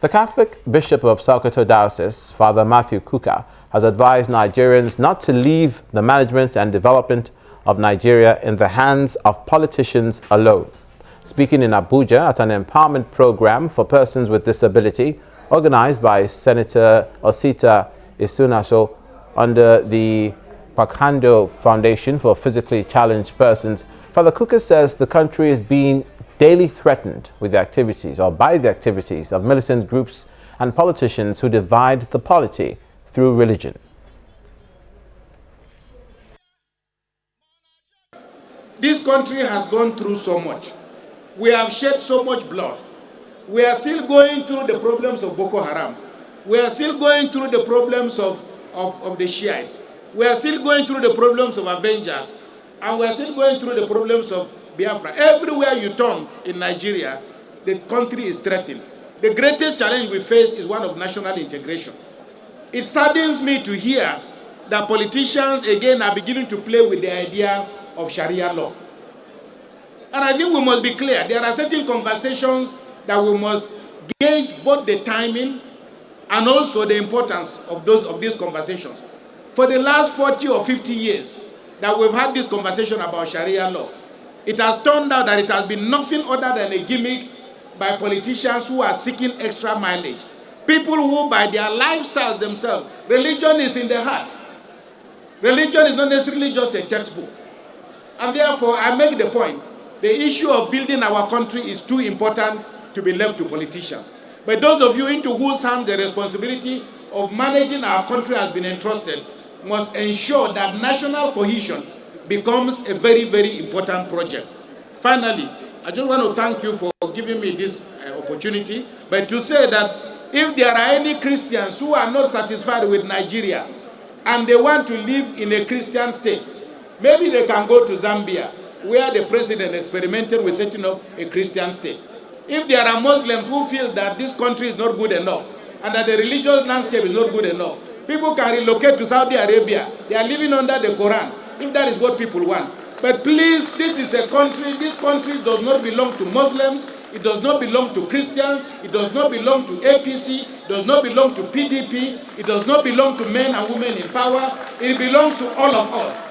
The Catholic Bishop of Sokoto Diocese, Father Matthew Kuka, has advised Nigerians not to leave the management and development of Nigeria in the hands of politicians alone. Speaking in Abuja at an empowerment program for persons with disability organized by Senator Osita Isunaso under the Pakando Foundation for Physically Challenged Persons, Father Kuka says the country is being daily threatened with the activities or by the activities of militant groups and politicians who divide the polity through religion. This country has gone through so much. We have shed so much blood. We are still going through the problems of Boko Haram. We are still going through the problems of the Shiites. We are still going through the problems of Avengers. And we are still going through the problems of Biafra. Everywhere you turn in Nigeria, the country is threatened. The greatest challenge we face is one of national integration. It saddens me to hear that politicians again are beginning to play with the idea of Sharia law. And I think we must be clear. There are certain conversations that we must gauge both the timing and also the importance of these conversations. For the last 40 or 50 years that we've had this conversation about Sharia law, it has turned out that it has been nothing other than a gimmick by politicians who are seeking extra mileage. People who, by their lifestyles themselves, religion is in their heart. Religion is not necessarily just a textbook. And therefore, I make the point, the issue of building our country is too important to be left to politicians. But those of you into whose hands the responsibility of managing our country has been entrusted must ensure that national cohesion becomes a very, very important project. Finally, I just want to thank you for giving me this opportunity, but to say that if there are any Christians who are not satisfied with Nigeria and they want to live in a Christian state, maybe they can go to Zambia, where the president experimented with setting up a Christian state. If there are Muslims who feel that this country is not good enough and that the religious landscape is not good enough, people can relocate to Saudi Arabia. They are living under the Quran, if that is what people want. But please, this is a country, this country does not belong to Muslims, it does not belong to Christians, it does not belong to APC, it does not belong to PDP, it does not belong to men and women in power, it belongs to all of us.